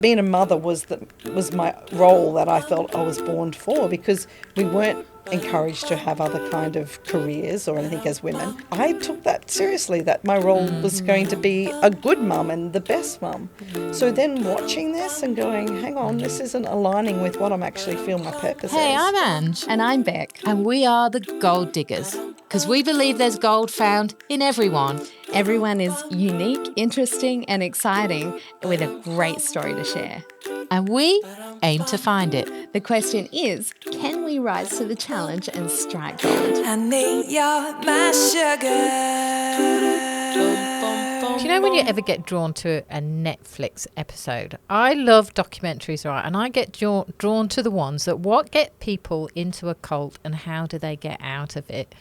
Being a mother was my role that I felt I was born for, because we weren't encouraged to have other kind of careers or anything as women. I took that seriously, that my role was going to be a good mum and the best mum. So then watching this and going, hang on, this isn't aligning with what I'm actually feel my purpose is. Hey, I'm Ange. And I'm Beck. And we are the Gold Diggers, because we believe there's gold found in everyone. Everyone is unique, interesting and exciting, with a great story to share. And we aim to find it. The question is, can we rise to the challenge and strike gold? Honey, you're my sugar. Do you know when you ever get drawn to a Netflix episode? I love documentaries, right? And I get drawn to the ones that what get people into a cult and how do they get out of it.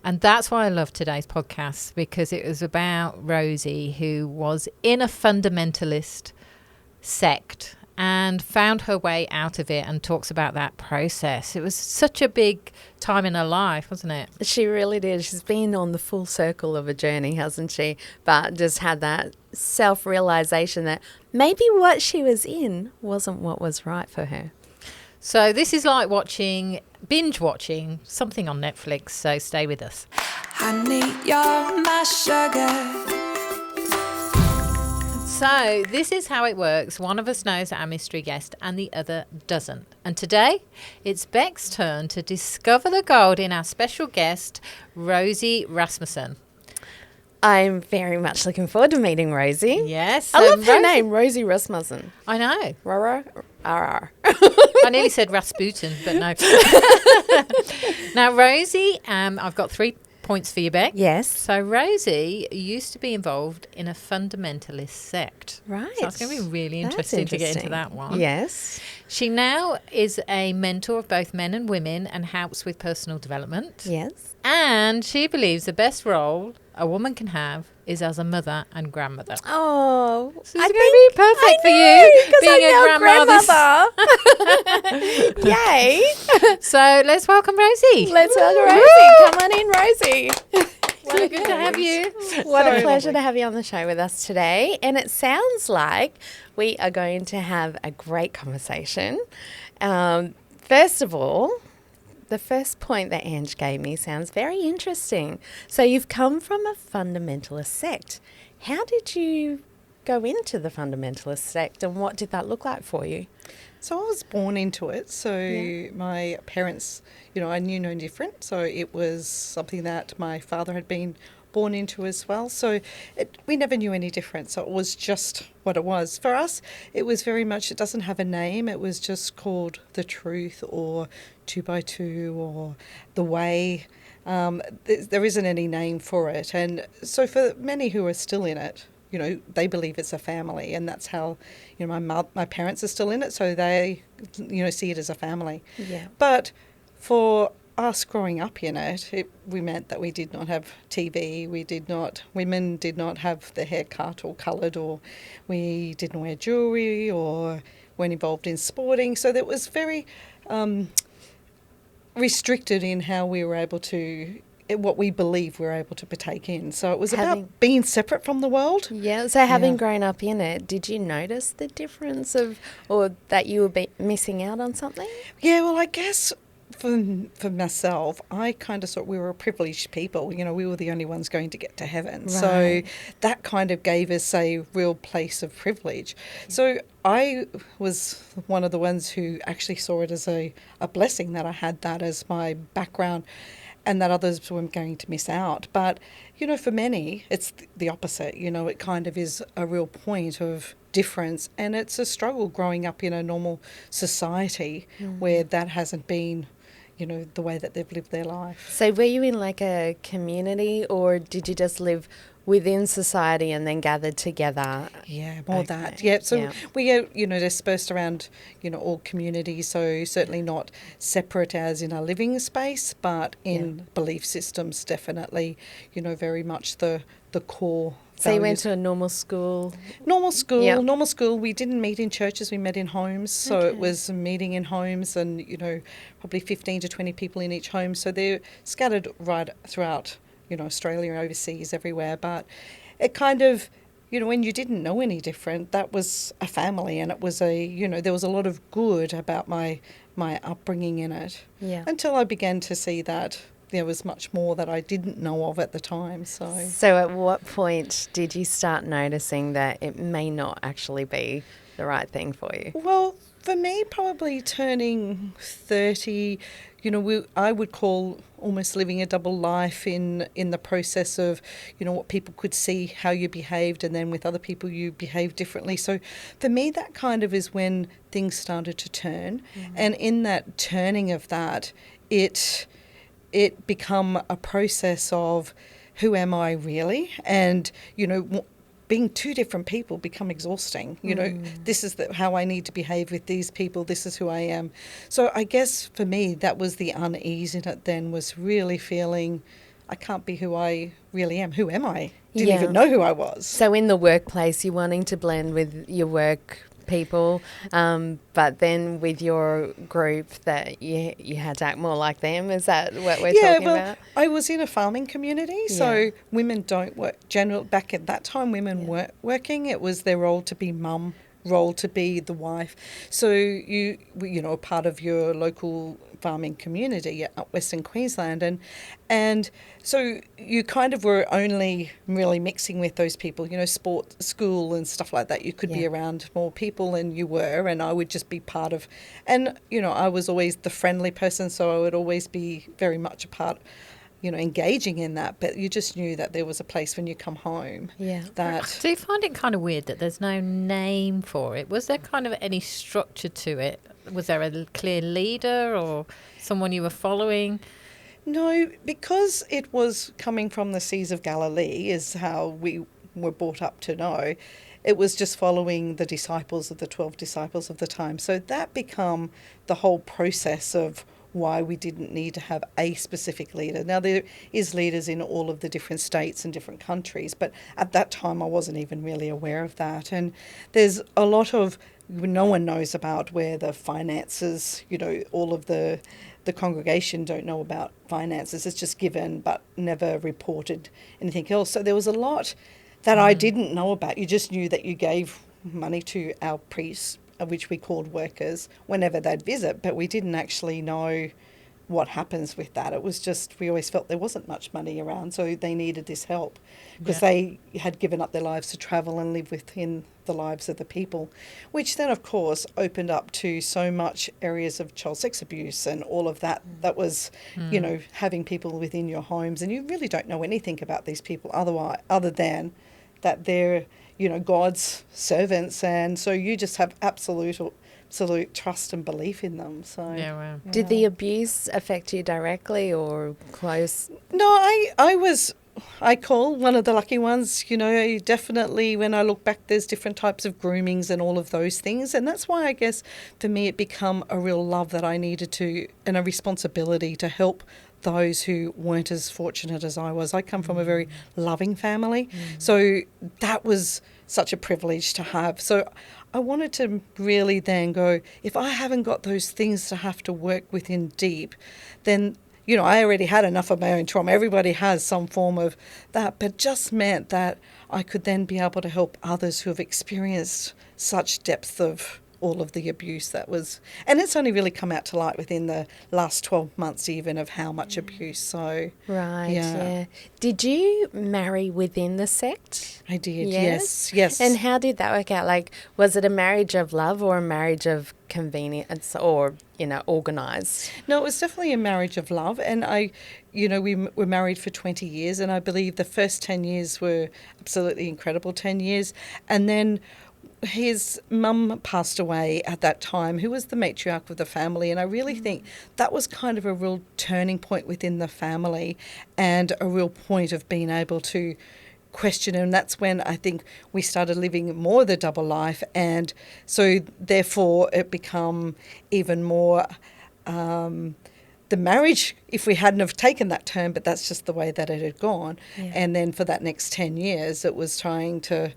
And that's why I love today's podcast, because it was about Rosie, who was in a fundamentalist sect and found her way out of it, and talks about that process. It was such a big time in her life, wasn't it? She really did. She's been on the full circle of a journey, hasn't she? But just had that self-realization that maybe what she was in wasn't what was right for her. So this is like binge watching something on Netflix, so stay with us. Honey, you're my sugar. So this is how it works. One of us knows our mystery guest and the other doesn't. And today, it's Beck's turn to discover the gold in our special guest, Rosie Rasmussen. I'm very much looking forward to meeting Rosie. Yes. I love her name, Rosie Rasmussen. I know. I nearly said Rasputin, but no. Now, Rosie, I've got 3 points for you, Beck. Yes. So Rosie used to be involved in a fundamentalist sect. Right. So it's going to be really interesting to get into that one. Yes. She now is a mentor of both men and women and helps with personal development. Yes. And she believes the best role a woman can have is as a mother and grandmother. Oh, So it's going to be perfect for you, being a grandmother. Yay. So let's welcome Rosie. Let's welcome Rosie. Come on in, Rosie. Well, good to have you. What a pleasure to have you on the show with us today. And it sounds like we are going to have a great conversation. First of all, the first point that Ange gave me sounds very interesting. So you've come from a fundamentalist sect. How did you go into the fundamentalist sect, and what did that look like for you? So I was born into it. So my parents, I knew no different. So it was something that my father had been born into as well. So we never knew any different. So it was just what it was. For us, it was very much, it doesn't have a name. It was just called the truth or 2x2 or the way. There isn't any name for it. And so for many who are still in it, they believe it's a family, and that's how, my parents are still in it, so they, see it as a family. Yeah. But for us growing up in it, we meant that we did not have TV, women did not have their hair cut or coloured, or we didn't wear jewellery or weren't involved in sporting. So that was very restricted in how we were able to, what we believe we were able to partake in. So it was about being separate from the world. Yeah, so having grown up in it, did you notice the difference or that you were missing out on something? Yeah, well, I guess for myself, I kind of thought we were a privileged people. We were the only ones going to get to heaven. Right. So that kind of gave us a real place of privilege. So I was one of the ones who actually saw it as a blessing that I had that as my background, and that others weren't going to miss out. But, for many, it's the opposite. It kind of is a real point of difference, and it's a struggle growing up in a normal society where that hasn't been, the way that they've lived their life. So were you in like a community, or did you just live within society and then gathered together? Yeah, more that. Yeah, so we are, dispersed around, all communities, so certainly not separate as in a living space, but in belief systems, definitely, very much the core values. So you went to a normal school? Normal school. We didn't meet in churches, we met in homes. So it was meeting in homes and, probably 15 to 20 people in each home. So they're scattered right throughout, Australia and overseas, everywhere. But it kind of when you didn't know any different, that was a family, and it was there was a lot of good about my upbringing in it. Yeah. Until I began to see that there was much more that I didn't know of at the time. So at what point did you start noticing that it may not actually be the right thing for you? Well, for me, probably turning 30, I would call almost living a double life in the process of, what people could see how you behaved, and then with other people you behave differently. So for me, that kind of is when things started to turn. And in that turning of that, it become a process of who am I really? And, being two different people become exhausting. This is how I need to behave with these people. This is who I am. So I guess for me, that was the unease in it then, was really feeling I can't be who I really am. Who am I? Didn't even know who I was. So in the workplace, you're wanting to blend with your work people, but then with your group that you had to act more like them. Is that what we're talking about? I was in a farming community, so women don't work. Back at that time, women weren't working. It was their role to be mum, role to be the wife. So you part of your local farming community up Western Queensland, and so you kind of were only really mixing with those people, sport, school and stuff like that. You could be around more people, and you were, and I would just be part of, and I was always the friendly person, so I would always be very much a part, engaging in that. But you just knew that there was a place when you come home. Yeah. That. Do you find it kind of weird that there's no name for it? Was there kind of any structure to it? Was there a clear leader or someone you were following? No, because it was coming from the Seas of Galilee, is how we were brought up to know. It was just following the disciples of the 12 disciples of the time. So that became the whole process of why we didn't need to have a specific leader. Now, there is leaders in all of the different states and different countries, but at that time I wasn't even really aware of that. And there's a lot of, no one knows about where the finances, all of the congregation don't know about finances. It's just given but never reported anything else. So there was a lot that I didn't know about. You just knew that you gave money to our priests, which we called workers, whenever they'd visit, but we didn't actually know what happens with that. It was just, we always felt there wasn't much money around, so they needed this help because they had given up their lives to travel and live within the lives of the people, which then of course opened up to so much areas of child sex abuse and all of that. That was, having people within your homes, and you really don't know anything about these people other than that they're, God's servants, and so you just have absolute trust and belief in them. So Wow. Did the abuse affect you directly or close? No, I call one of the lucky ones. Definitely when I look back, there's different types of groomings and all of those things, and that's why I guess for me it become a real love that I needed to, and a responsibility to help those who weren't as fortunate as I was. I come from a very loving family, so that was such a privilege to have. So I wanted to really then go, if I haven't got those things to have to work within deep, then, I already had enough of my own trauma. Everybody has some form of that, but just meant that I could then be able to help others who have experienced such depth of all of the abuse that was, and it's only really come out to light within the last 12 months even of how much abuse. So Right. Did you marry within the sect? I did. Yes. And how did that work out? Like, was it a marriage of love or a marriage of convenience or organised? No, it was definitely a marriage of love, and we were married for 20 years, and I believe the first 10 years were absolutely incredible 10 years, and then his mum passed away at that time, who was the matriarch of the family, and I really think that was kind of a real turning point within the family and a real point of being able to question, and that's when I think we started living more the double life, and so therefore it become even more the marriage, if we hadn't have taken that turn, but that's just the way that it had gone. Yeah. And then for that next 10 years, it was trying to,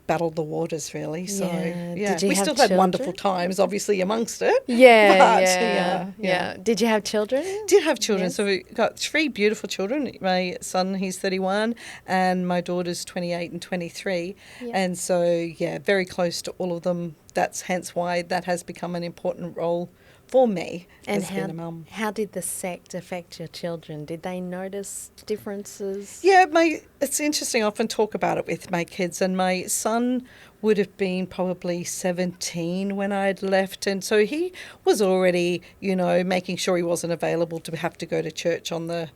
battle the waters, really. So, Yeah. Did you we have still had wonderful children? times, obviously, amongst it. Yeah, But, yeah. Did you have children? Did have children. Yes. So we got 3 beautiful children. My son, he's 31, and my daughter's 28 and 23. Yeah. And so, very close to all of them. That's hence why that has become an important role for me And as being a mum. how did the sect affect your children? Did they notice differences? Yeah, it's interesting. I often talk about it with my kids, and my son would have been probably 17 when I had left, and so he was already, making sure he wasn't available to have to go to church on the,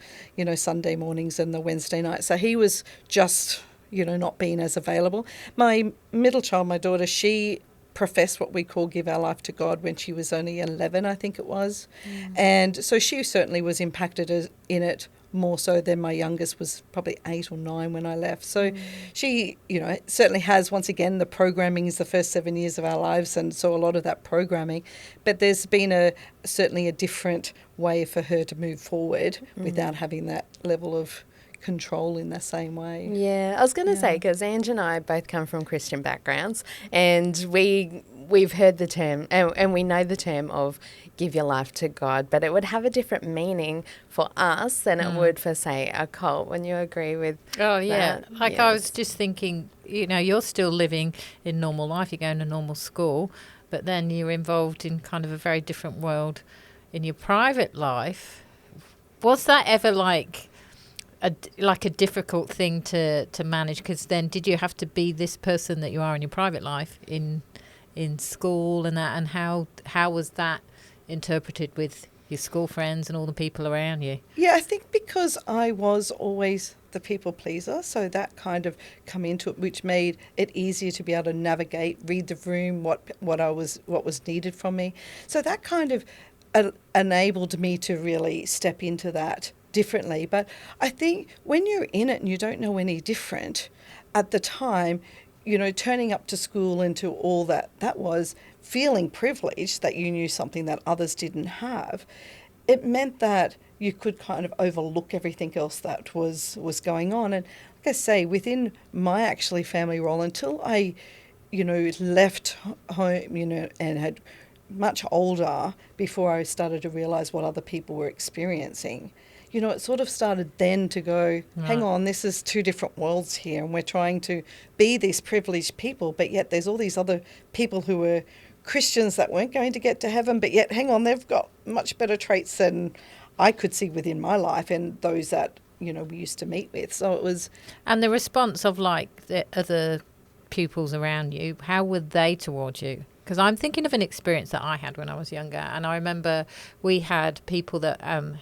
Sunday mornings and the Wednesday night. So he was just, not being as available. My middle child, my daughter, she professed what we call give our life to God when she was only 11, I think it was. And so she certainly was impacted in it more so than my youngest was probably 8 or 9 when I left. So she, certainly has, once again, the programming is the first 7 years of our lives, and so a lot of that programming. But there's been certainly a different way for her to move forward without having that level of control in the same way. Yeah, I was going to say, because Ange and I both come from Christian backgrounds, and we've heard the term, and we know the term of give your life to God, but it would have a different meaning for us than it would for, say, a cult. When you agree with that? I was just thinking, you're still living in normal life, you're going to normal school, but then you're involved in kind of a very different world in your private life. Was that ever like a difficult thing to manage? Because then did you have to be this person that you are in your private life in school and that, and how was that interpreted with your school friends and all the people around you? Yeah, I think because I was always the people pleaser, so that kind of come into it, which made it easier to be able to navigate, read the room, what was needed from me. So that kind of enabled me to really step into that differently. But I think when you're in it and you don't know any different at the time, turning up to school and to all that was feeling privileged that you knew something that others didn't have. It meant that you could kind of overlook everything else that was going on. And like I say, within my actually family role, until I, left home, and had much older before I started to realise what other people were experiencing, it sort of started then to go, hang on, this is 2 different worlds here, and we're trying to be these privileged people, but yet there's all these other people who were Christians that weren't going to get to heaven, but yet, hang on, they've got much better traits than I could see within my life and those that, we used to meet with. So it was... And the response of, like, the other pupils around you, how were they towards you? Because I'm thinking of an experience that I had when I was younger, and I remember we had people that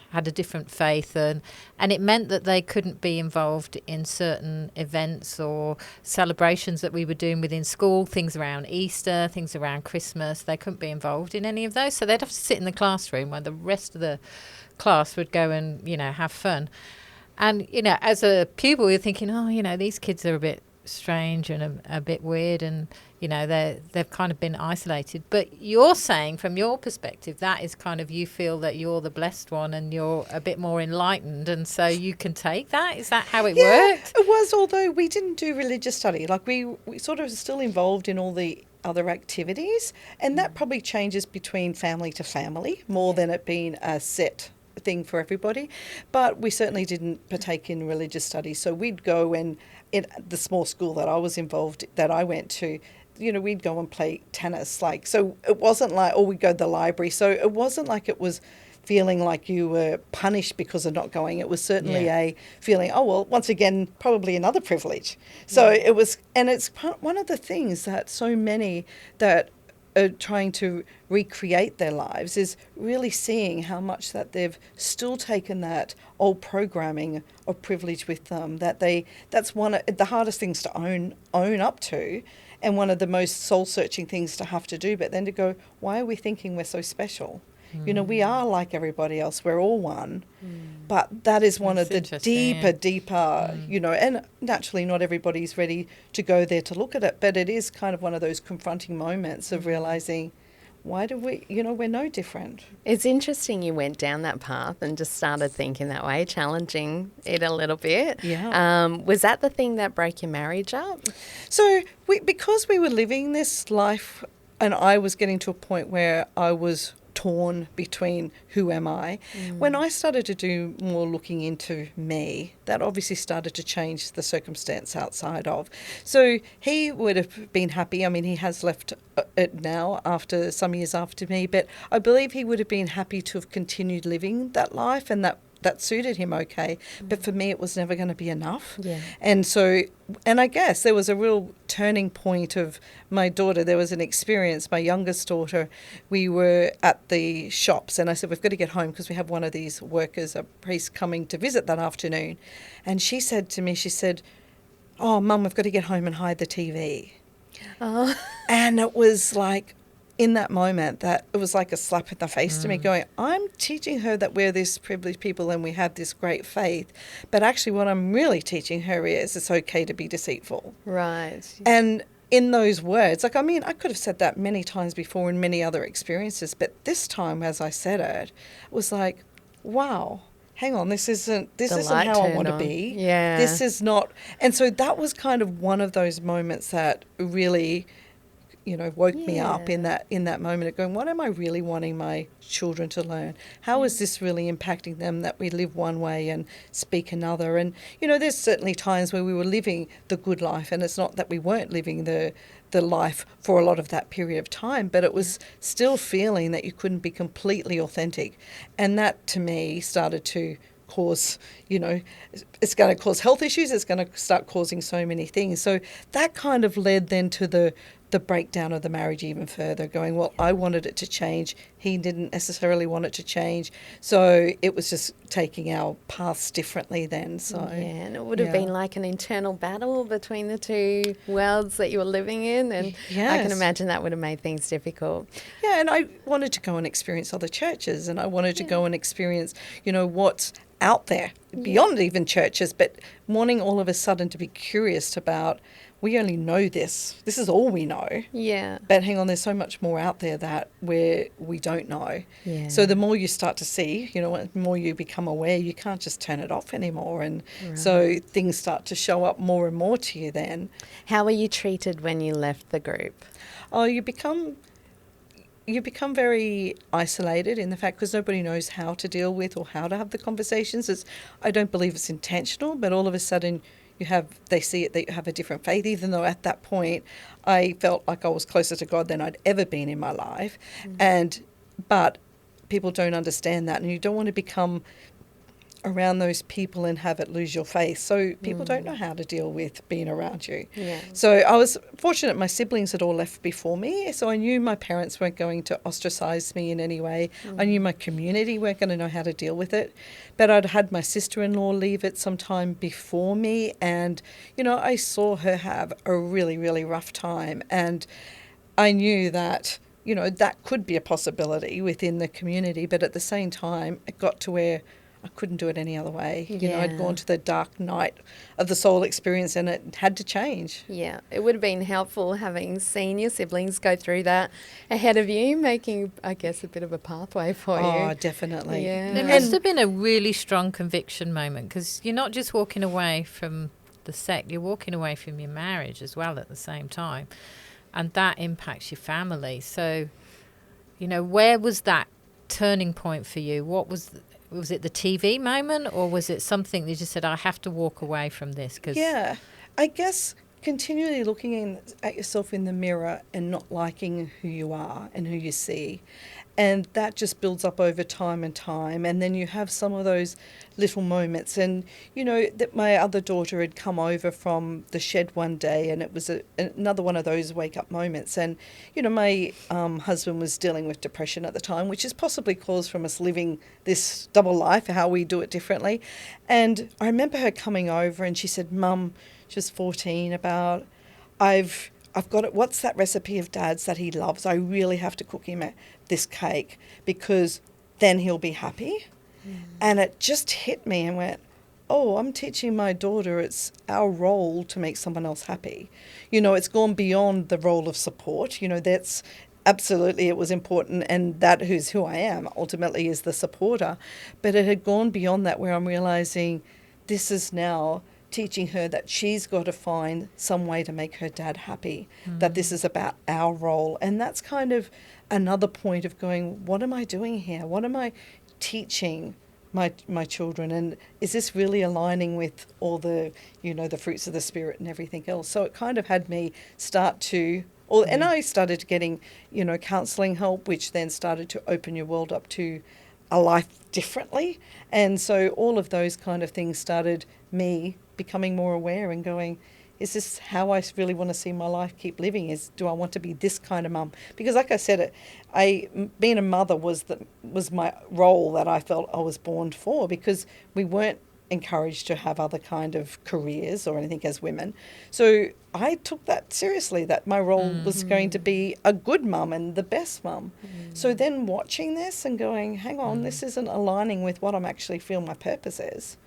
had a different faith, and it meant that they couldn't be involved in certain events or celebrations that we were doing within school, things around Easter, things around Christmas. They couldn't be involved in any of those, so they'd have to sit in the classroom while the rest of the class would go and, have fun. And, as a pupil, you're thinking, these kids are a bit strange and a bit weird, and they've kind of been isolated. But you're saying, from your perspective, that is kind of, you feel that you're the blessed one and you're a bit more enlightened, and so you can take that. Is that how it worked? It was, although we didn't do religious study. Like we sort of still involved in all the other activities, and that probably changes between family to family more than it being a set thing for everybody. But we certainly didn't partake in religious studies. So we'd go, and in the small school that I was involved, that I went to, we'd go and play tennis. So it wasn't like, we'd go to the library. So it wasn't like it was feeling like you were punished because of not going. It was certainly a feeling, once again, probably another privilege. So it was, and it's one of the things that so many that are trying to recreate their lives is really seeing how much that they've still taken that old programming of privilege with them, that's one of the hardest things to own up to, and one of the most soul-searching things to have to do. But then to go, why are we thinking we're so special? We are like everybody else. We're all one. But that is one of the deeper, and naturally not everybody's ready to go there to look at it. But it is kind of one of those confronting moments of realising why do we, we're no different. It's interesting you went down that path and just started thinking that way, challenging it a little bit. Yeah. Was that the thing that broke your marriage up? So because we were living this life, and I was getting to a point where I was torn between who am I. When I started to do more looking into me, that obviously started to change the circumstance outside of. So he would have been happy. I mean, he has left it now after some years after me, but I believe he would have been happy to have continued living that life, and that suited him okay. But for me, it was never going to be enough. Yeah. And so, and I guess there was a real turning point of my daughter. There was an experience, my youngest daughter, we were at the shops and I said, we've got to get home because we have one of these workers, a priest, coming to visit that afternoon. And she said to me, she said, oh, Mum, we've got to get home and hide the TV. Oh. And it was like, in that moment, that it was like a slap in the face to me, going, I'm teaching her that we're this privileged people and we have this great faith, but actually what I'm really teaching her is it's okay to be deceitful. Right. And in those words, like, I mean, I could have said that many times before in many other experiences, but this time as I said it was like, wow, hang on, this isn't how I want to be. Yeah. This is not. And so that was kind of one of those moments that really, woke me up in that moment of going, what am I really wanting my children to learn? How is this really impacting them that we live one way and speak another? And, there's certainly times where we were living the good life, and it's not that we weren't living the life for a lot of that period of time, but it was still feeling that you couldn't be completely authentic. And that, to me, started to cause, it's going to cause health issues. It's going to start causing so many things. So that kind of led then to the breakdown of the marriage even further, going, well, I wanted it to change. He didn't necessarily want it to change. So it was just taking our paths differently then. So yeah, and it would have been like an internal battle between the two worlds that you were living in. And I can imagine that would have made things difficult. Yeah, and I wanted to go and experience other churches, and I wanted to go and experience, what's out there beyond even churches, but wanting all of a sudden to be curious about, we only know this. This is all we know. Yeah. But hang on, there's so much more out there that we don't know. Yeah. So the more you start to see, the more you become aware, you can't just turn it off anymore. And so things start to show up more and more to you then. How were you treated when you left the group? Oh, you become very isolated in the fact, because nobody knows how to deal with or how to have the conversations. I don't believe it's intentional, but all of a sudden they see it that you have a different faith, even though at that point I felt like I was closer to God than I'd ever been in my life. But people don't understand that, and you don't want to become around those people and have it lose your faith. So people don't know how to deal with being around you. Yeah. So I was fortunate my siblings had all left before me, so I knew my parents weren't going to ostracize me in any way. I knew my community weren't going to know how to deal with it. But I'd had my sister-in-law leave it sometime before me, and, I saw her have a really, really rough time. And I knew that, that could be a possibility within the community, but at the same time, it got to where I couldn't do it any other way. I'd gone to the dark night of the soul experience, and it had to change. Yeah, it would have been helpful having seen your siblings go through that ahead of you, making, I guess, a bit of a pathway for you. Oh, definitely. Yeah. There must have been a really strong conviction moment, because you're not just walking away from the sect, you're walking away from your marriage as well at the same time. And that impacts your family. So, where was that turning point for you? What was it the TV moment, or was it something that you just said, I have to walk away from this? Yeah, I guess continually looking at yourself in the mirror and not liking who you are and who you see. And that just builds up over time and time. And then you have some of those little moments. And, that my other daughter had come over from the shed one day, and it was another one of those wake-up moments. And, my husband was dealing with depression at the time, which is possibly caused from us living this double life, how we do it differently. And I remember her coming over, and she said, Mum, she was 14, about, I've got it. What's that recipe of Dad's that he loves? I really have to cook him this cake, because then he'll be happy. And it just hit me and went, oh, I'm teaching my daughter it's our role to make someone else happy. It's gone beyond the role of support. That's absolutely it was important, and that who's who I am ultimately is the supporter. But it had gone beyond that, where I'm realizing this is now teaching her that she's got to find some way to make her dad happy, that this is about our role. And that's kind of another point of going, what am I doing here? What am I teaching my children? And is this really aligning with all the, the fruits of the Spirit and everything else? So it kind of had me start to, and I started getting, counselling help, which then started to open your world up to a life differently. And so all of those kind of things started me becoming more aware and going, is this how I really want to see my life keep living? Do I want to be this kind of mum? Because like I said, being a mother was my role that I felt I was born for, because we weren't encouraged to have other kind of careers or anything as women. So I took that seriously, that my role was going to be a good mum and the best mum. So then watching this and going, hang on, this isn't aligning with what I'm actually feel my purpose is.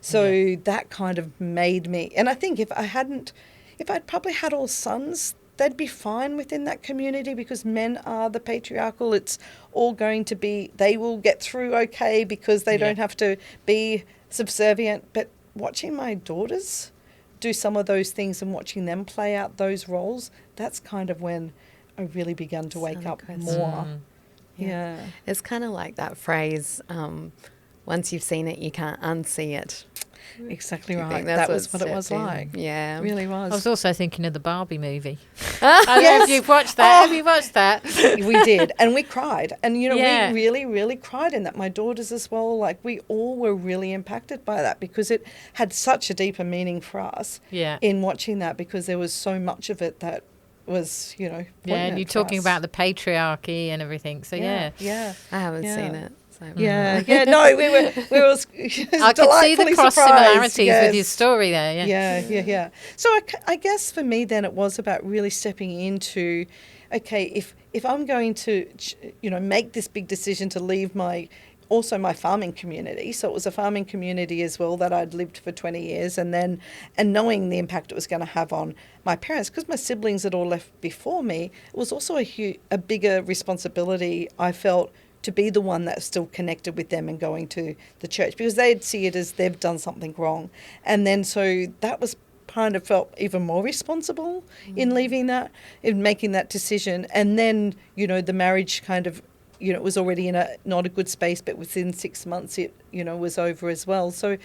So that kind of made me, and I think if I'd probably had all sons, they'd be fine within that community, because men are the patriarchal. It's all going to be, they will get through okay because they don't have to be subservient. But watching my daughters do some of those things and watching them play out those roles, that's kind of when I really began to wake up more. Yeah. It's kind of like that phrase, once you've seen it, you can't unsee it. Exactly right. That was what it was like. Yeah. It really was. I was also thinking of the Barbie movie. I don't know if you've watched that. Have you watched that? We did. And we cried. And, we really, really cried in that. My daughters as well. Like, we all were really impacted by that, because it had such a deeper meaning for us in watching that, because there was so much of it that was, and you're talking about the patriarchy and everything. So, yeah. I haven't seen it. So. No, we were I could see the cross similarities with your story there. Yeah. So I guess for me then it was about really stepping into, okay, if I'm going to, make this big decision to leave my farming community. So it was a farming community as well that I'd lived for 20 years, and knowing the impact it was going to have on my parents, because my siblings had all left before me. It was also a bigger responsibility, I felt, to be the one that's still connected with them and going to the church, because they'd see it as they've done something wrong. And then so that was kind of felt even more responsible in leaving that, in making that decision. And then, the marriage kind of, it was already in not a good space, but within 6 months it, was over as well. So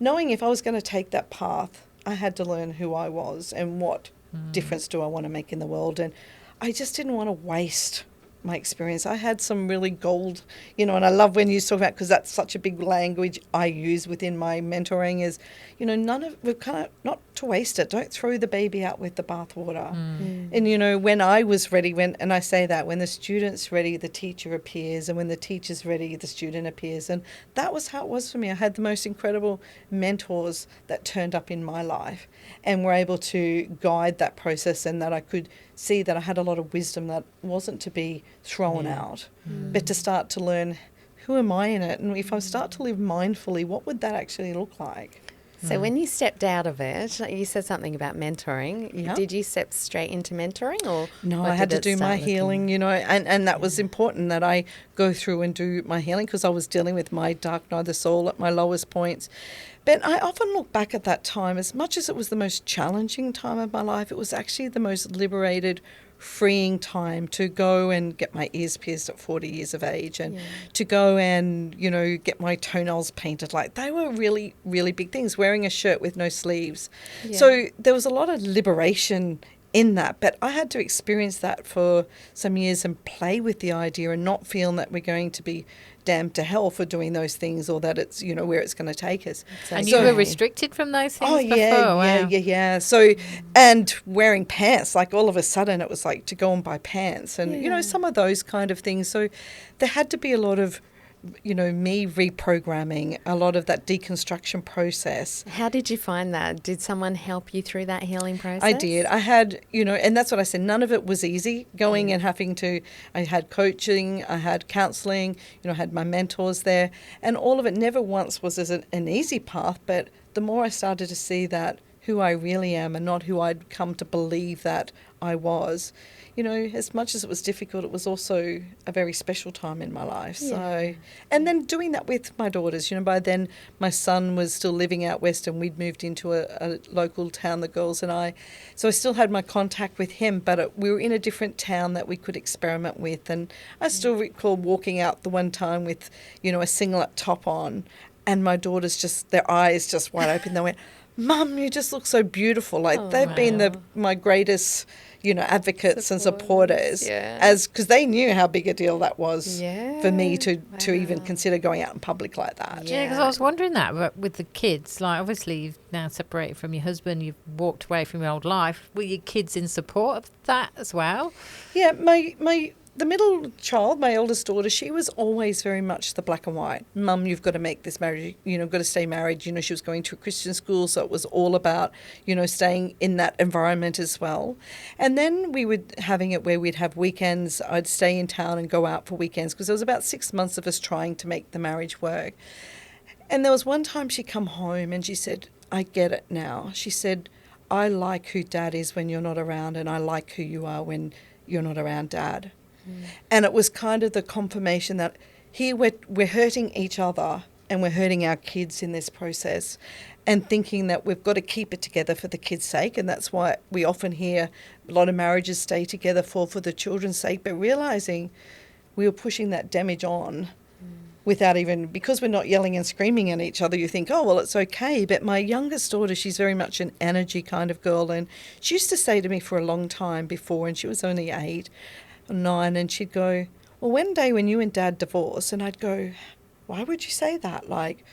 knowing if I was going to take that path, I had to learn who I was and what difference do I want to make in the world. And I just didn't want to waste my experience. I had some really gold, and I love when you talk about, because that's such a big language I use within my mentoring, is, we're kind of not to waste it. Don't throw the baby out with the bathwater. And, when I was ready, and I say that, when the student's ready, the teacher appears, and when the teacher's ready, the student appears. And that was how it was for me. I had the most incredible mentors that turned up in my life and were able to guide that process, and that I could see that I had a lot of wisdom that wasn't to be thrown out, but to start to learn, who am I in it? And if I start to live mindfully, what would that actually look like? So when you stepped out of it, you said something about mentoring. Yep. Did you step straight into mentoring, or no? I had to do my healing, and that was important that I go through and do my healing, because I was dealing with my dark night of the soul at my lowest points. But I often look back at that time, as much as it was the most challenging time of my life, it was actually the most liberated, freeing time to go and get my ears pierced at 40 years of age, and to go and, get my toenails painted. Like, they were really, really big things, wearing a shirt with no sleeves. So there was a lot of liberation in that, but I had to experience that for some years and play with the idea and not feel that we're going to be damned to hell for doing those things, or that it's, where it's going to take us. And you were restricted from those things before? Yeah. So, and wearing pants, like all of a sudden it was like to go and buy pants and, some of those kind of things. So there had to be a lot of, me reprogramming, a lot of that deconstruction process. How did you find that? Did someone help you through that healing process? I did. I had, and that's what I said, none of it was easy, going and having to, I had coaching, I had counselling, I had my mentors there, and all of it never once was as an easy path, but the more I started to see that who I really am and not who I'd come to believe that I was. You know, as much as it was difficult, it was also a very special time in my life. So, and then doing that with my daughters, you know, by then my son was still living out west and we'd moved into a local town, the girls and I. So I still had my contact with him, but we were in a different town that we could experiment with. And I still recall walking out the one time with, you know, a singlet top on, and my daughters just, their eyes just wide open. They went, "Mum, you just look so beautiful." Like they've been my greatest, you know, advocates and supporters, because they knew how big a deal that was for me to even consider going out in public like that. Yeah, because I was wondering that, but with the kids, like obviously you've now separated from your husband, you've walked away from your old life. Were your kids in support of that as well? Yeah, the middle child, my eldest daughter, she was always very much the black and white. "Mum, you've got to make this marriage, you know, got to stay married." You know, she was going to a Christian school, so it was all about, you know, staying in that environment as well. And then we were having it where we'd have weekends. I'd stay in town and go out for weekends, because there was about 6 months of us trying to make the marriage work. And there was one time she come home and she said, "I get it now." She said, "I like who Dad is when you're not around, and I like who you are when you're not around, Dad." And it was kind of the confirmation that here we're hurting each other and we're hurting our kids in this process, and thinking that we've got to keep it together for the kids' sake. And that's why we often hear a lot of marriages stay together for the children's sake, but realising we were pushing that damage on without even, because we're not yelling and screaming at each other, you think, oh, well, it's okay. But my youngest daughter, she's very much an energy kind of girl, and she used to say to me for a long time before, and she was only 8, 9, and she'd go, "Well, one day when you and Dad divorce," and I'd go, "Why would you say that? Like,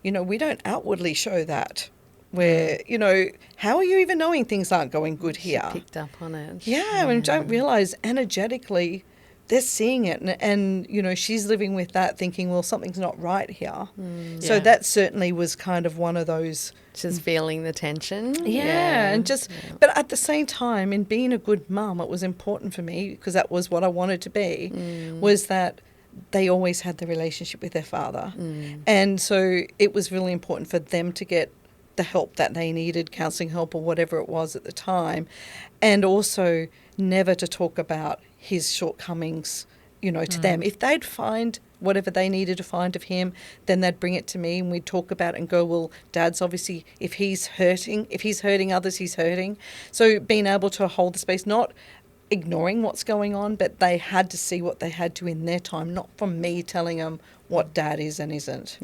you know, we don't outwardly show that. Where, you know, how are you even knowing things aren't going good here?" She picked up on it. Yeah, and don't realise energetically they're seeing it, and you know, she's living with that, thinking, well, something's not right here. So that certainly was kind of one of those. Just feeling the tension. And just, but at the same time, in being a good mum, it was important for me, because that was what I wanted to be, was that they always had the relationship with their father. And so it was really important for them to get the help that they needed, counselling help or whatever it was at the time, and also never to talk about his shortcomings, you know, to them. If they'd find whatever they needed to find of him, then they'd bring it to me and we'd talk about it and go, well, Dad's obviously, if he's hurting others, he's hurting. So being able to hold the space, not ignoring what's going on, but they had to see what they had to in their time, not from me telling them what Dad is and isn't.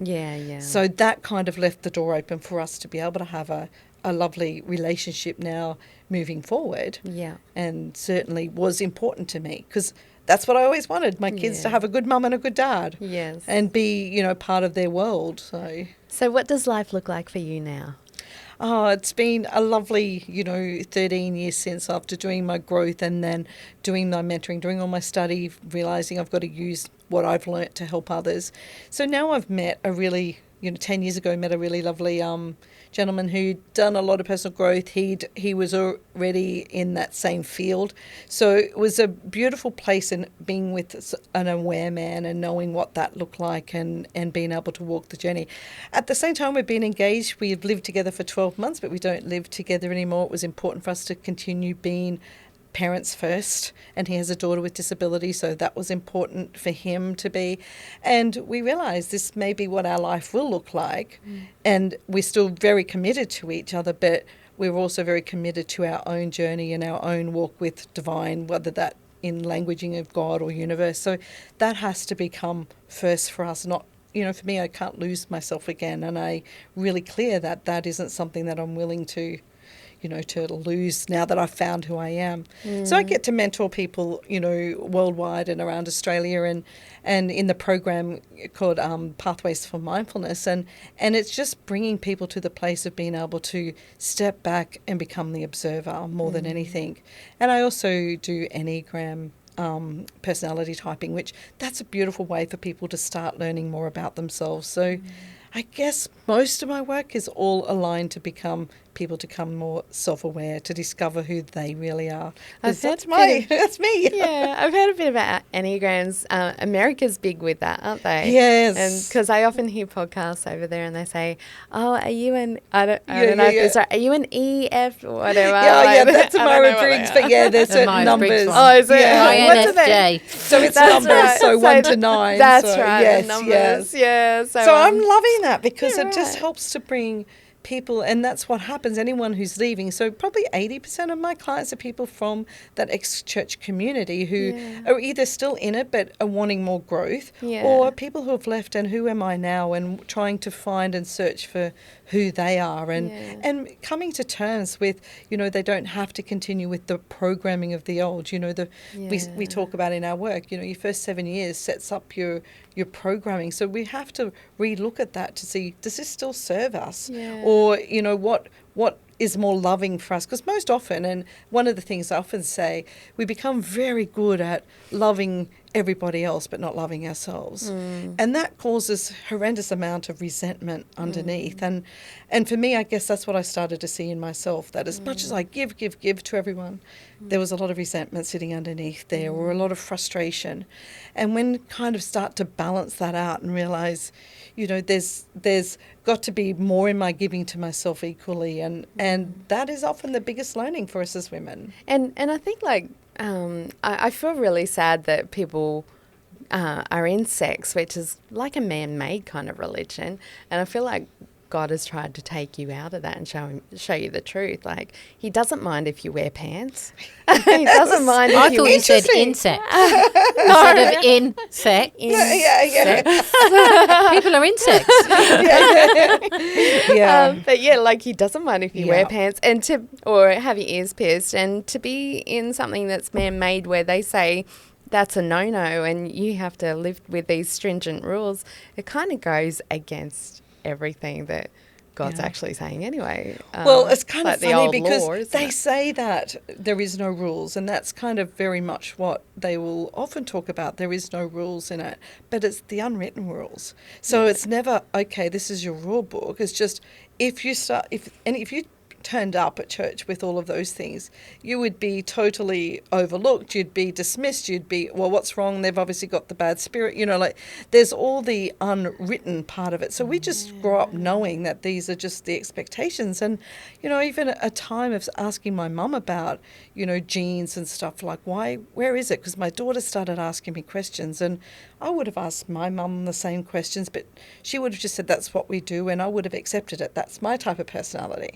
So that kind of left the door open for us to be able to have a lovely relationship now moving forward. And certainly was important to me, because that's what I always wanted, my kids to have a good mum and a good dad. And be, you know, part of their world. So what does life look like for you now? Oh, it's been a lovely, 13 years since, after doing my growth and then doing my mentoring, doing all my study, realising I've got to use what I've learnt to help others. So now I've met a really, 10 years ago, met a really lovely gentleman who'd done a lot of personal growth. He was already in that same field. So it was a beautiful place, in being with an aware man and knowing what that looked like and being able to walk the journey. At the same time, we've been engaged. We've lived together for 12 months, but we don't live together anymore. It was important for us to continue being parents first, and he has a daughter with disability, so that was important for him to be. And we realised this may be what our life will look like, and we're still very committed to each other, but we're also very committed to our own journey and our own walk with divine, whether that in languaging of God or universe. So that has to become first for us, not, for me, I can't lose myself again, and I really clear that isn't something that I'm willing to to lose now that I've found who I am. So I get to mentor people, worldwide and around Australia, and in the program called Pathways for Mindfulness, and it's just bringing people to the place of being able to step back and become the observer more than anything. And I also do Enneagram personality typing, which that's a beautiful way for people to start learning more about themselves. So I guess most of my work is all aligned to become people to become more self-aware, to discover who they really are. I've heard That's me. Yeah, I've heard a bit about Enneagrams. America's big with that, aren't they? Yes. And because I often hear podcasts over there, and they say, "Oh, are you an I don't know if it's right. Are you an EF or whatever?" Yeah, that's a Myers-Briggs, but yeah, there's certain numbers. Oh, is it? Yeah. What's it? INFJ. So it's numbers, right. so So 1 to 9. That's so right. Yes, the numbers. yes. Yeah. So I'm loving that because yeah, it just right. helps to bring people, and that's what happens, anyone who's leaving. So probably 80% of my clients are people from that ex-church community who are either still in it but are wanting more growth, or people who have left and who am I now, and trying to find and search for who they are, and coming to terms with, you know, they don't have to continue with the programming of the old. You know, we talk about in our work, you know, your first 7 years sets up your programming. So we have to relook at that to see, does this still serve us? Or, you know, what is more loving for us? Because most often, and one of the things I often say, we become very good at loving everybody else but not loving ourselves. And that causes horrendous amount of resentment underneath. And for me, I guess that's what I started to see in myself, that as much as I give to everyone, there was a lot of resentment sitting underneath there, or a lot of frustration. And when kind of start to balance that out and realise, you know, there's got to be more in my giving to myself equally, and that is often the biggest learning for us as women. And I think, like, I feel really sad that people are in sex, which is like a man-made kind of religion, and I feel like God has tried to take you out of that and show you the truth. Like, He doesn't mind if you wear pants. He doesn't mind if I you thought you said insect instead of insect. People are insects. But yeah, like, He doesn't mind if you wear pants or have your ears pierced, and to be in something that's man-made where they say that's a no-no and you have to live with these stringent rules, it kind of goes against everything that God's actually saying anyway. Well, it's kind like of funny because law, they say that there is no rules, and that's kind of very much what they will often talk about. There is no rules in it, but it's the unwritten rules. So it's never, okay, this is your rule book. It's just if you turned up at church with all of those things, you would be totally overlooked, you'd be dismissed, you'd be, well, what's wrong? They've obviously got the bad spirit, you know, like there's all the unwritten part of it. So we just grow up knowing that these are just the expectations. And, you know, even a time of asking my mum about, you know, genes and stuff, like where is it? Because my daughter started asking me questions, and I would have asked my mum the same questions, but she would have just said, that's what we do, and I would have accepted it. That's my type of personality.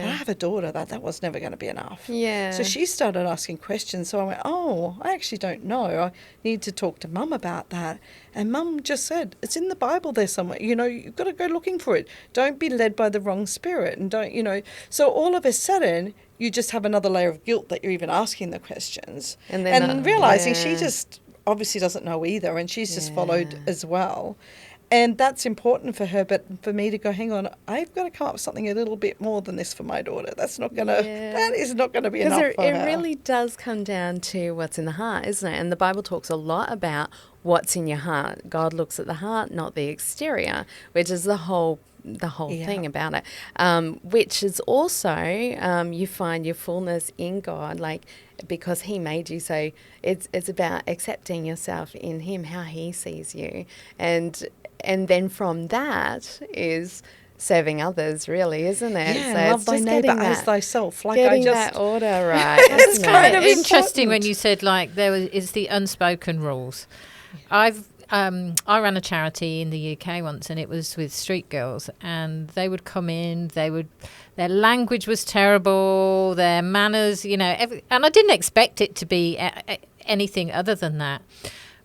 But I have a daughter that was never going to be enough. So she started asking questions. So I went, oh, I actually don't know. I need to talk to Mum about that. And Mum just said, it's in the Bible there somewhere. You know, you've got to go looking for it. Don't be led by the wrong spirit. And don't, you know. So all of a sudden, you just have another layer of guilt that you're even asking the questions. And realising she just obviously doesn't know either. And she's just followed as well. And that's important for her, but for me to go, hang on, I've got to come up with something a little bit more than this for my daughter. That's not going to, that is not going to be enough for her. It really does come down to what's in the heart, isn't it? And the Bible talks a lot about what's in your heart. God looks at the heart, not the exterior, which is the whole thing about it, which is also you find your fullness in God, like, because He made you. So it's about accepting yourself in Him, how He sees you, and then from that is serving others, really, isn't it? Yeah, so love thy neighbour as thyself. Like, getting that order right. It's kind of interesting when you said, like, is the unspoken rules. I ran a charity in the UK once, and it was with street girls, and they would come in, their language was terrible, their manners, you know, and I didn't expect it to be anything other than that.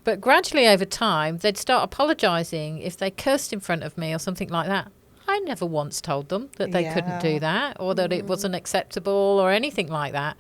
But gradually over time, they'd start apologising if they cursed in front of me or something like that. I never once told them that they couldn't do that, or that it wasn't acceptable or anything like that.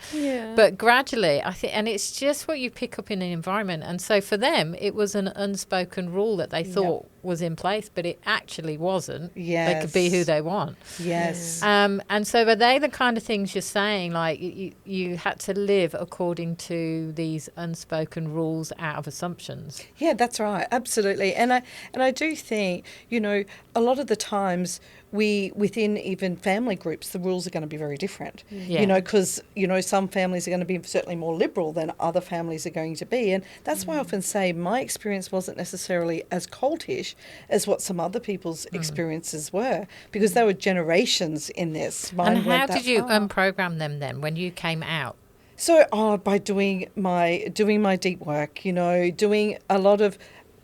But gradually, I think, and it's just what you pick up in an environment. And so for them, it was an unspoken rule that they thought was in place, but it actually wasn't. They could be who they want. And so are they the kind of things you're saying, like you had to live according to these unspoken rules out of assumptions? Yeah, that's right. Absolutely. And I do think, you know, a lot of the times within even family groups, the rules are going to be very different, Yeah. you know, because, you know, some families are going to be certainly more liberal than other families are going to be. And that's why I often say my experience wasn't necessarily as cultish as what some other people's experiences were, because there were generations in this. Mine And went how that did you far. unprogram them then when you came out? So, by doing my deep work, you know, doing a lot of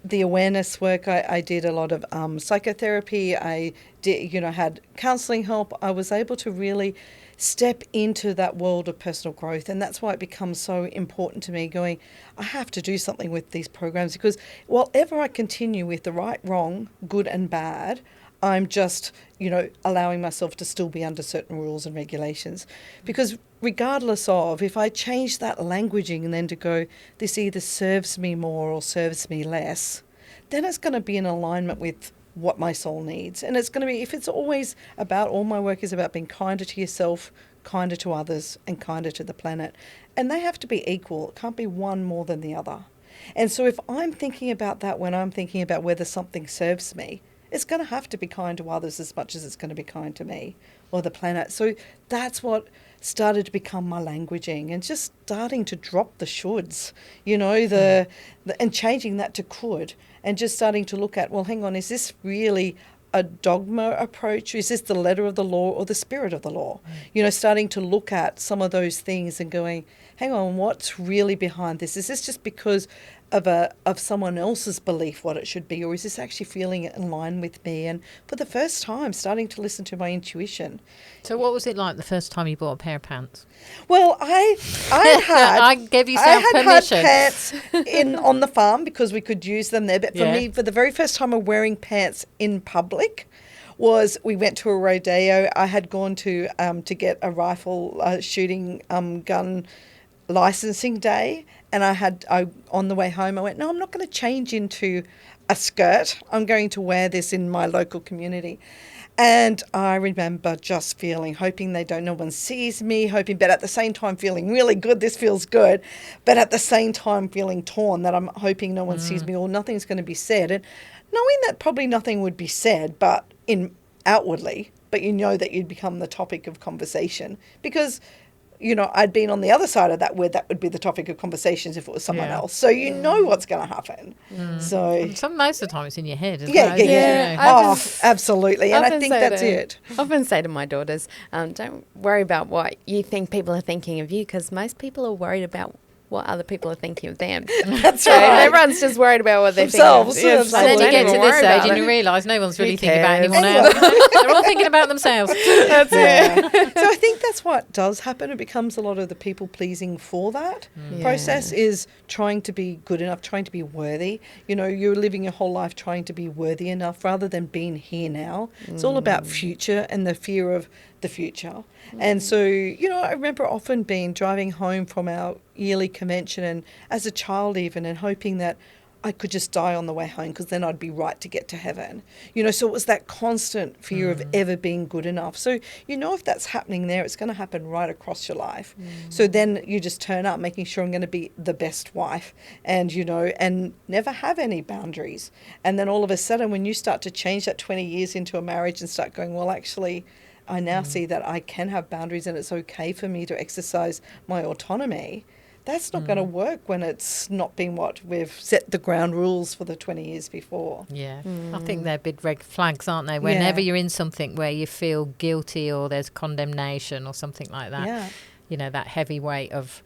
the awareness work. I did a lot of psychotherapy. I did, you know, had counselling help. I was able to really step into that world of personal growth, and that's why it becomes so important to me. Going, I have to do something with these programs, because whatever I continue with, the right, wrong, good, and bad, I'm just, you know, allowing myself to still be under certain rules and regulations. Because regardless of, if I change that languaging and then to go, this either serves me more or serves me less, then it's going to be in alignment with what my soul needs. And it's going to be, if it's always about, all my work is about being kinder to yourself, kinder to others, and kinder to the planet. And they have to be equal. It can't be one more than the other. And so if I'm thinking about that when I'm thinking about whether something serves me, it's going to have to be kind to others as much as it's going to be kind to me or the planet. So that's what started to become my languaging, and just starting to drop the shoulds, you know, and changing that to could, and just starting to look at, well, hang on, is this really a dogma approach? Is this the letter of the law or the spirit of the law? You know, starting to look at some of those things and going, hang on, what's really behind this? Is this just because of someone else's belief what it should be, or is this actually feeling it in line with me? And for the first time, starting to listen to my intuition. So what was it like the first time you bought a pair of pants? Well, I had I gave yourself permission. had pants on the farm because we could use them there. But for Yeah. me, for the very first time of wearing pants in public, was we went to a rodeo. I had gone to get a rifle shooting gun licensing day, and I on the way home I went, no, I'm not going to change into a skirt. I'm going to wear this in my local community. And I remember just hoping no one sees me, but at the same time feeling really good, this feels good, but at the same time feeling torn that I'm hoping no one sees me or nothing's going to be said. And knowing that probably nothing would be said, but outwardly, but you know that you'd become the topic of conversation, because you know, I'd been on the other side of that, where that would be the topic of conversations if it was someone else. So you know what's going to happen. So Most of the time it's in your head as yeah, well. yeah. Oh, absolutely. And I think that's it. I often say to my daughters, don't worry about what you think people are thinking of you, because most people are worried about what other people are thinking of them. That's right. Everyone's just worried about what they Themselves, think. Of. yeah, And then you get to Don't this worry stage about and it. you realise no one's really Who thinking about cares? anyone else. They're all thinking about themselves. That's it. So I think that's what does happen. It becomes a lot of the people pleasing for that process, is trying to be good enough, trying to be worthy. You know, you're living your whole life trying to be worthy enough rather than being here now. It's all about future and the fear of the future. And so, you know, I remember often driving home from our yearly convention, and as a child even, and hoping that I could just die on the way home, because then I'd be right to get to heaven. You know, so it was that constant fear of ever being good enough. So, you know, if that's happening there, it's going to happen right across your life. So then you just turn up making sure I'm going to be the best wife, and, you know, and never have any boundaries. And then all of a sudden, when you start to change that 20 years into a marriage and start going, well, actually, I now see that I can have boundaries and it's okay for me to exercise my autonomy. That's not going to work when it's not been what we've set the ground rules for the 20 years before. Yeah, I think they're big red flags, aren't they? Whenever you're in something where you feel guilty or there's condemnation or something like that, Yeah. you know, that heavy weight of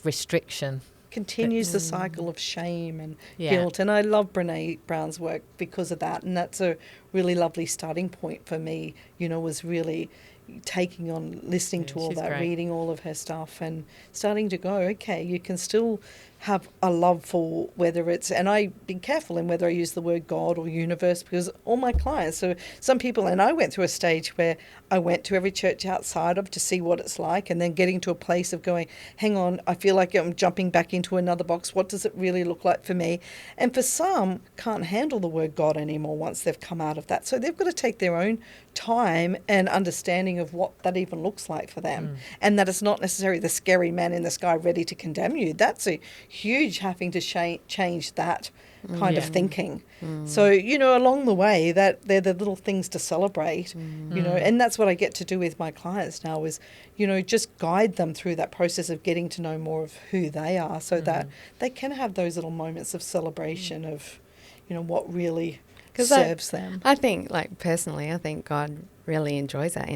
restriction. Continues the cycle of shame and Yeah. guilt. And I love Brene Brown's work because of that. And that's a really lovely starting point for me, you know, was really taking on, listening to all she's that, great. reading all of her stuff, and starting to go, okay, you can still have a love for whether it's, and I be careful in whether I use the word God or universe, because all my clients, so some people, and I went through a stage where I went to every church outside of to see what it's like, and then getting to a place of going, hang on, I feel like I'm jumping back into another box. What does it really look like for me? And for some, can't handle the word God anymore once they've come out of that. So they've got to take their own time and understanding of what that even looks like for them, and that it's not necessarily the scary man in the sky ready to condemn you. That's a huge having to change that kind of thinking. So, along the way, that they're the little things to celebrate, and that's what I get to do with my clients now is, just guide them through that process of getting to know more of who they are so that they can have those little moments of celebration of, what really serves them. I think, personally, I think God really enjoys our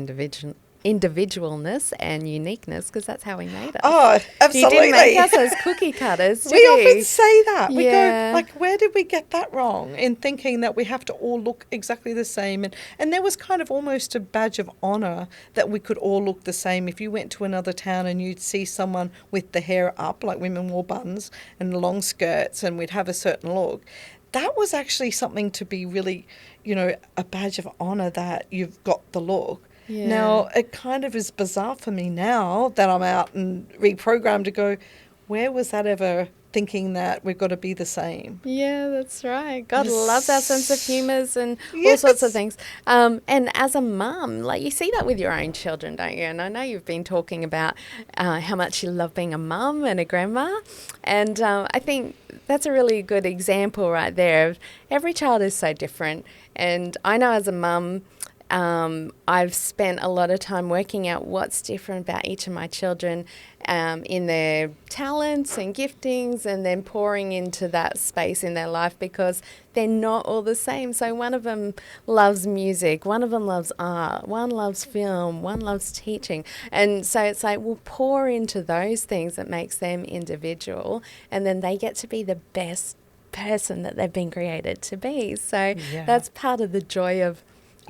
individualness and uniqueness because that's how he made us. Oh, absolutely. He didn't make us as cookie cutters, We often say that. We Yeah. go, where did we get that wrong in thinking that we have to all look exactly the same? And there was kind of almost a badge of honour that we could all look the same. If you went to another town and you'd see someone with the hair up, like women wore buns and long skirts, and we'd have a certain look, that was actually something to be really, a badge of honour that you've got the look. Yeah. Now, it kind of is bizarre for me now that I'm out and reprogrammed to go, where was that ever thinking that we've got to be the same? Yeah, that's right. God loves our sense of humours and all Yes. sorts of things. And as a mum, you see that with your own children, don't you? And I know you've been talking about how much you love being a mum and a grandma. And I think that's a really good example right there of every child is so different. And I know as a mum, I've spent a lot of time working out what's different about each of my children in their talents and giftings, and then pouring into that space in their life because they're not all the same. So one of them loves music, one of them loves art, one loves film, one loves teaching. And so it's we'll pour into those things that makes them individual, and then they get to be the best person that they've been created to be. So that's part of the joy of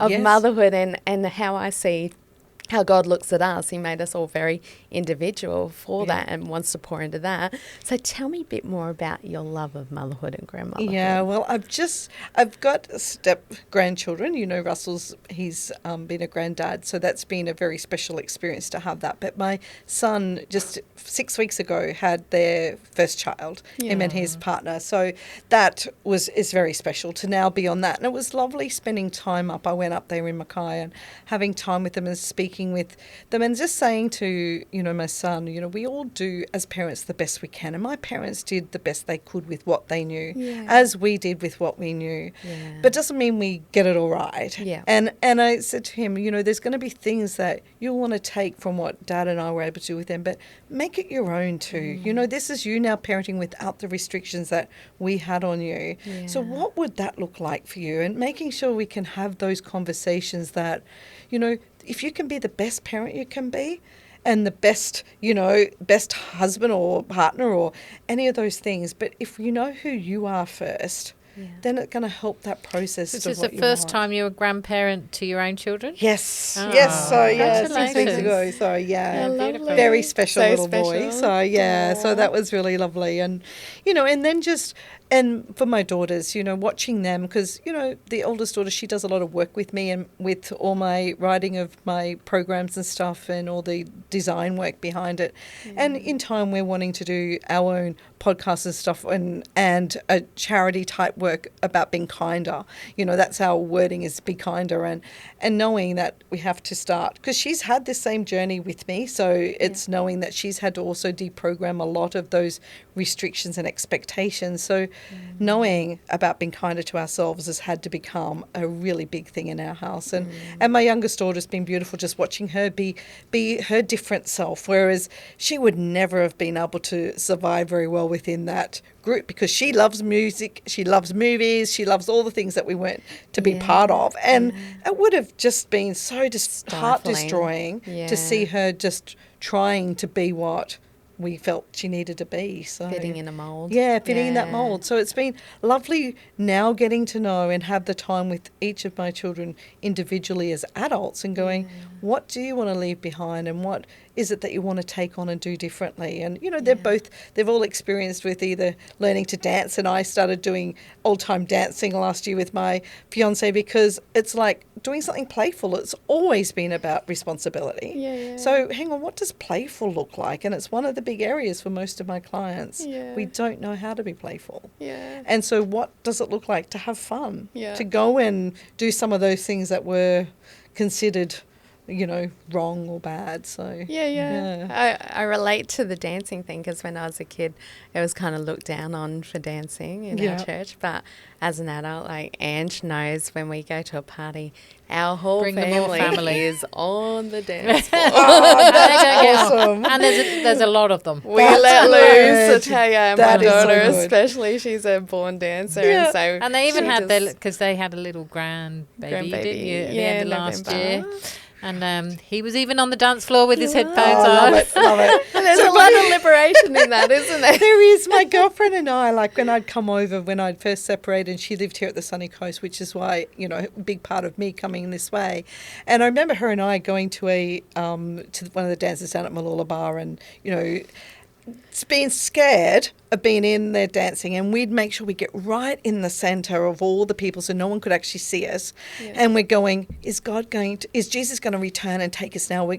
Yes. motherhood and how I see how God looks at us. He made us all very individual for that and wants to pour into that. So tell me a bit more about your love of motherhood and grandmotherhood. Yeah, well, I've got step grandchildren. He's been a granddad, so that's been a very special experience to have that. But my son just 6 weeks ago had their first child, him and his partner. So that is very special to now be on that. And it was lovely spending time up. I went up there in Mackay and having time with them and speaking with them and just saying to, my son, we all do as parents the best we can. And my parents did the best they could with what they knew, as we did with what we knew. Yeah. But doesn't mean we get it all right. Yeah. And I said to him, there's going to be things that you'll want to take from what Dad and I were able to do with them, but make it your own too. This is you now parenting without the restrictions that we had on you. Yeah. So what would that look like for you? And making sure we can have those conversations that, if you can be the best parent you can be and the best, best husband or partner or any of those things, but if you know who you are first, then it's going to help that process. This is the first time you're a grandparent to your own children? Yes. Oh, yes. So, 6 weeks congratulations. ago. So, Lovely. very special So little special. boy. So, so that was really lovely. And, and then and for my daughters, watching them, because, the oldest daughter, she does a lot of work with me and with all my writing of my programs and stuff and all the design work behind it. And in time, we're wanting to do our own podcasts and stuff and a charity type work about being kinder. That's our wording is be kinder and knowing that we have to start, because she's had the same journey with me. So it's knowing that she's had to also deprogram a lot of those restrictions and expectations. So knowing about being kinder to ourselves has had to become a really big thing in our house. And my youngest daughter's been beautiful, just watching her be her different self, whereas she would never have been able to survive very well within that group, because she loves music, she loves movies, she loves all the things that we weren't to be part of. And it would have just been so heart destroying to see her just trying to be what we felt she needed to be. So Fitting in a mould. Yeah, fitting in that mould. So it's been lovely now getting to know and have the time with each of my children individually as adults and going, what do you want to leave behind and what is it that you want to take on and do differently? And, they've all experienced with either learning to dance, and I started doing old-time dancing last year with my fiancé, because it's like doing something playful. It's always been about responsibility. Yeah. So hang on, what does playful look like? And it's one of the big areas for most of my clients. Yeah. We don't know how to be playful. Yeah. And so what does it look like to have fun? Yeah. To go and do some of those things that were considered wrong or bad. So I relate to the dancing thing because when I was a kid, it was kind of looked down on for dancing in our church. But as an adult, like Ange knows, when we go to a party, our whole family is on the dance floor. Awesome. And there's a lot of them. We let loose, I tell you. My That is so daughter, good. especially, she's a born dancer, And they even she had just- because they had a little grandbaby, didn't you, at the yeah, end of last November. year? And he was even on the dance floor with his headphones love on. it, love it. And there's a lot of liberation in that, isn't there? There is. My girlfriend and I, like when I'd come over, when I'd first separated, and she lived here at the sunny coast, which is why, a big part of me coming this way. And I remember her and I going to to one of the dances down at Malula Bar, and, being scared of being in there dancing, and we'd make sure we get right in the centre of all the people so no one could actually see us. And we're going, is Jesus going to return and take us now?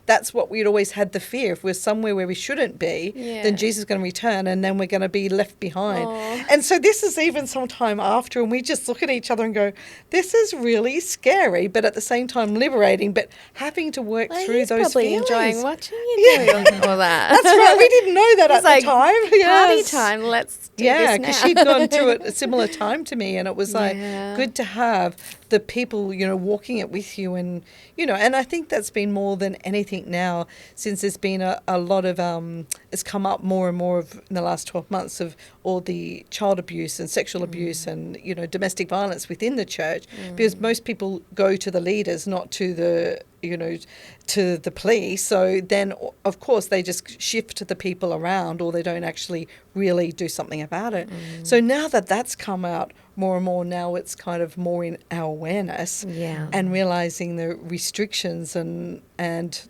That's what we'd always had the fear. If we're somewhere where we shouldn't be, then Jesus is going to return and then we're going to be left behind. And so this is even some time after, and we just look at each other and go, this is really scary, but at the same time liberating, but having to work through those probably feelings. enjoying watching you doing all that. That's right. We didn't know that at the time. Party Yes. time, let's do Yeah, this because now. she'd gone through it a similar time to me, and it was like Yeah. good to have the people, walking it with you, and and I think that's been more than anything now, since there's been a lot of it's come up more and more in the last 12 months of all the child abuse and sexual abuse and domestic violence within the church, because most people go to the leaders, not to the to the police. So then, of course, they just shift the people around, or they don't actually really do something about it. So now that that's come out more and more, now it's kind of more in our awareness and realising the restrictions and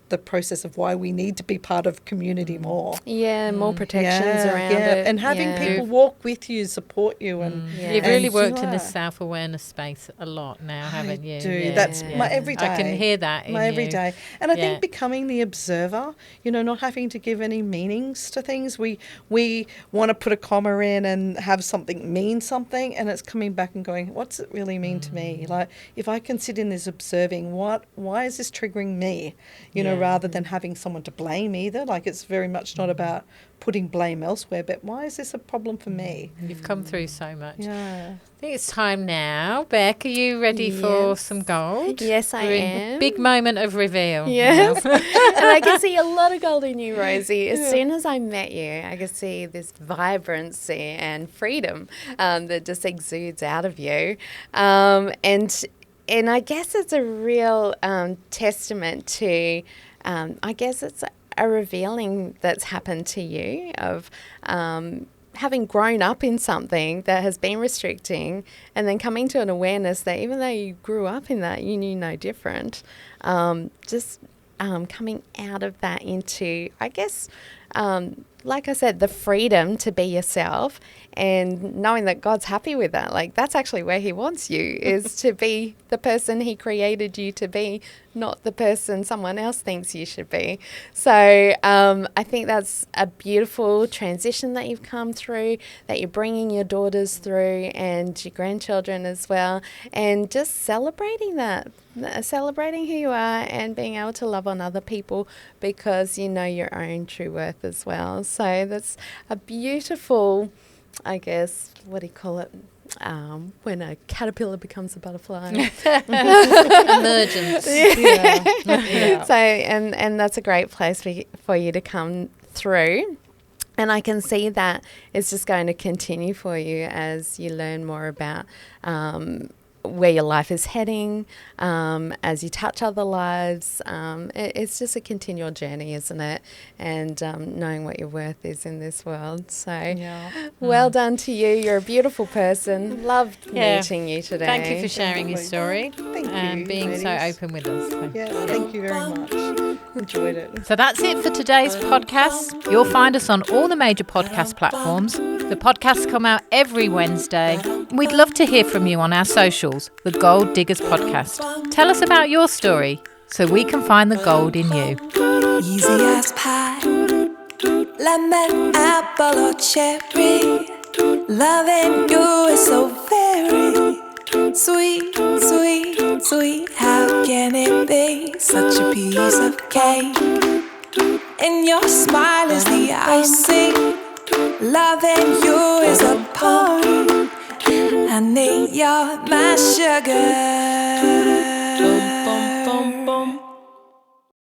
the process of why we need to be part of community more. Yeah, more protections around it. And having people walk with you, support you. And You've really and worked in the self-awareness space a lot now, haven't you? I do. Yeah, That's my everyday. I can hear that in my everyday. And I Yeah. think becoming the observer, not having to give any meanings to things. We want to put a comma in and have something mean something, and it's coming back and going, what's it really mean to me? Like, if I can sit in this observing, why is this triggering me? Rather than having someone to blame either. Like, it's very much not about putting blame elsewhere, but why is this a problem for me? You've come through so much. Yeah. I think it's time now. Beck, are you ready for some gold? Yes, I We're in am. the big moment of reveal. Yes. And I can see a lot of gold in you, Rosie. As soon as I met you, I could see this vibrancy and freedom that just exudes out of you. And I guess it's a real testament to, I guess it's a revealing that's happened to you of having grown up in something that has been restricting, and then coming to an awareness that even though you grew up in that, you knew no different. Coming out of that into, I guess, like I said, the freedom to be yourself, and knowing that God's happy with that. Like, that's actually where he wants you, is to be the person he created you to be, not the person someone else thinks you should be. So I think that's a beautiful transition that you've come through, that you're bringing your daughters through and your grandchildren as well, and just celebrating that, celebrating who you are and being able to love on other people because you know your own true worth as well. So that's a beautiful, I guess, what do you call it? When a caterpillar becomes a butterfly. Emergence. Yeah. So, and that's a great place for you to come through. And I can see that it's just going to continue for you as you learn more about where your life is heading, as you touch other lives. It's just a continual journey, isn't it? And knowing what your worth is in this world. So well done to you. You're a beautiful person. Loved meeting you today. Thank you for sharing your story and being so open with us. Yeah, thank you very much. Enjoyed it. So that's it for today's podcast. You'll find us on all the major podcast platforms. The podcasts come out every Wednesday. We'd love to hear from you on our socials, the Gold Diggers Podcast. Tell us about your story so we can find the gold in you. Easy as pie, lemon, apple or cherry. Loving you is so very Sweet, sweet, sweet, how can it be such a piece of cake? And your smile is the icing, loving you is a party. Honey, you're my sugar.